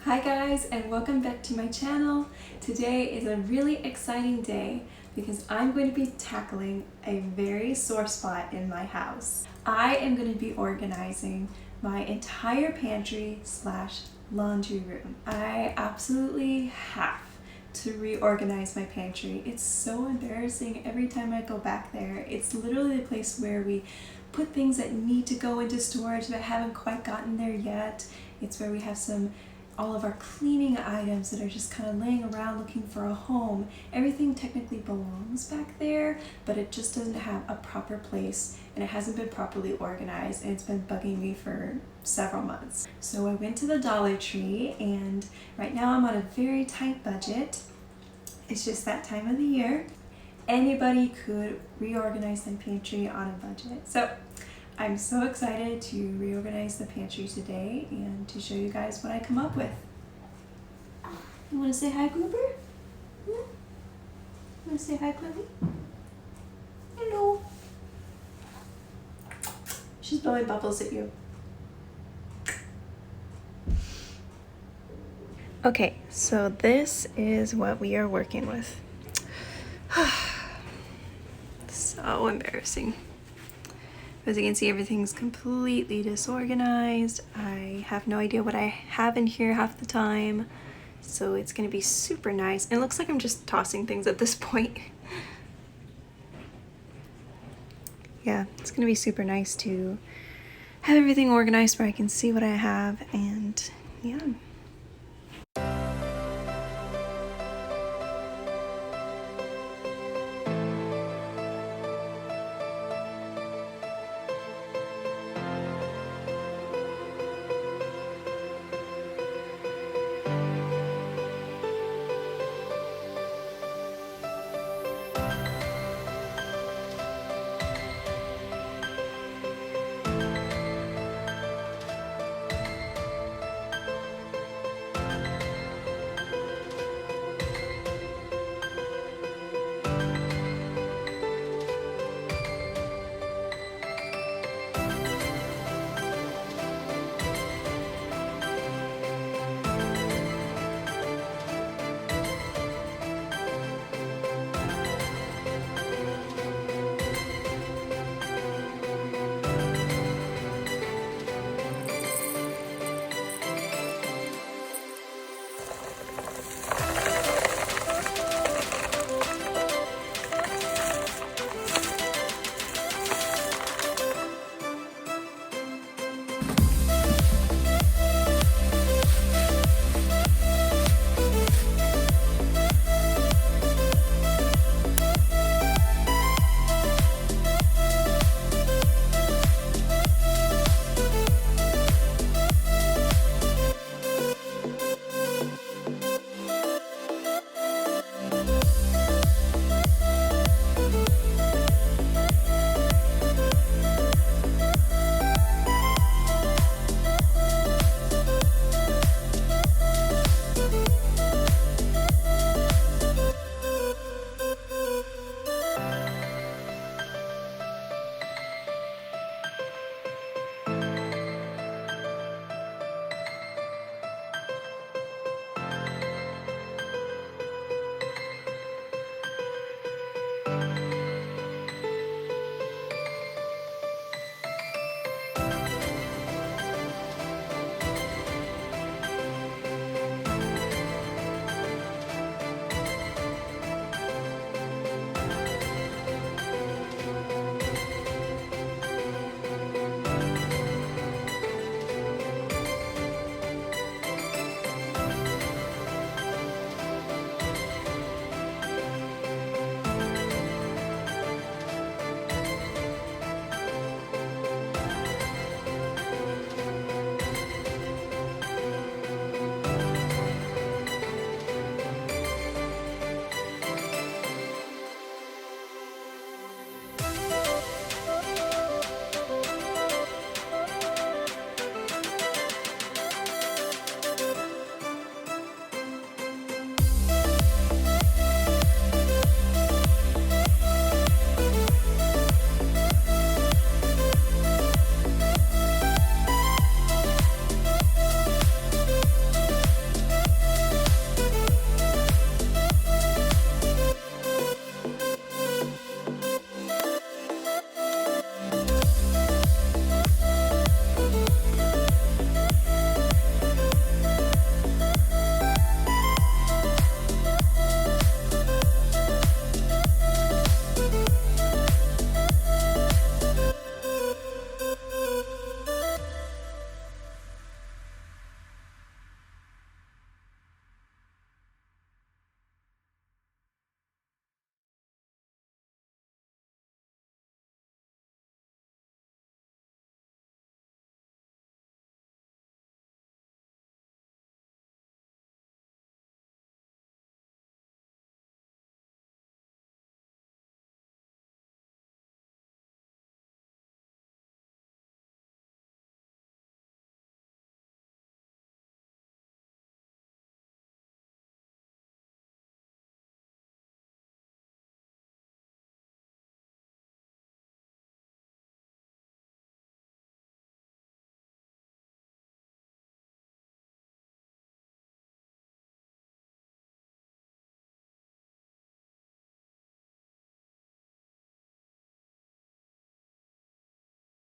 Hi guys, and welcome back to my channel. Today is a really exciting day because I'm going to be tackling a very sore spot in my house. I am going to be organizing my entire pantry slash laundry room. I absolutely have to reorganize my pantry. It's so embarrassing every time I go back there. It's literally the place where we put things that need to go into storage but haven't quite gotten there yet. It's where we have all of our cleaning items that are just kind of laying around looking for a home. Everything technically belongs back there, but it just doesn't have a proper place and it hasn't been properly organized, and it's been bugging me for several months. So I went to the Dollar Tree, and right now I'm on a very tight budget. It's just that time of the year. Anybody could reorganize their pantry on a budget. So I'm so excited to reorganize the pantry today and to show you guys what I come up with. You want to say hi, Grouper? You want to say hi, Chloe? Hello. She's blowing bubbles at you. Okay, so this is what we are working with. So embarrassing. As you can see, everything's completely disorganized. I have no idea what I have in here half the time. So it's gonna be super nice. And it looks like I'm just tossing things at this point. Yeah, it's gonna be super nice to have everything organized where I can see what I have, and yeah.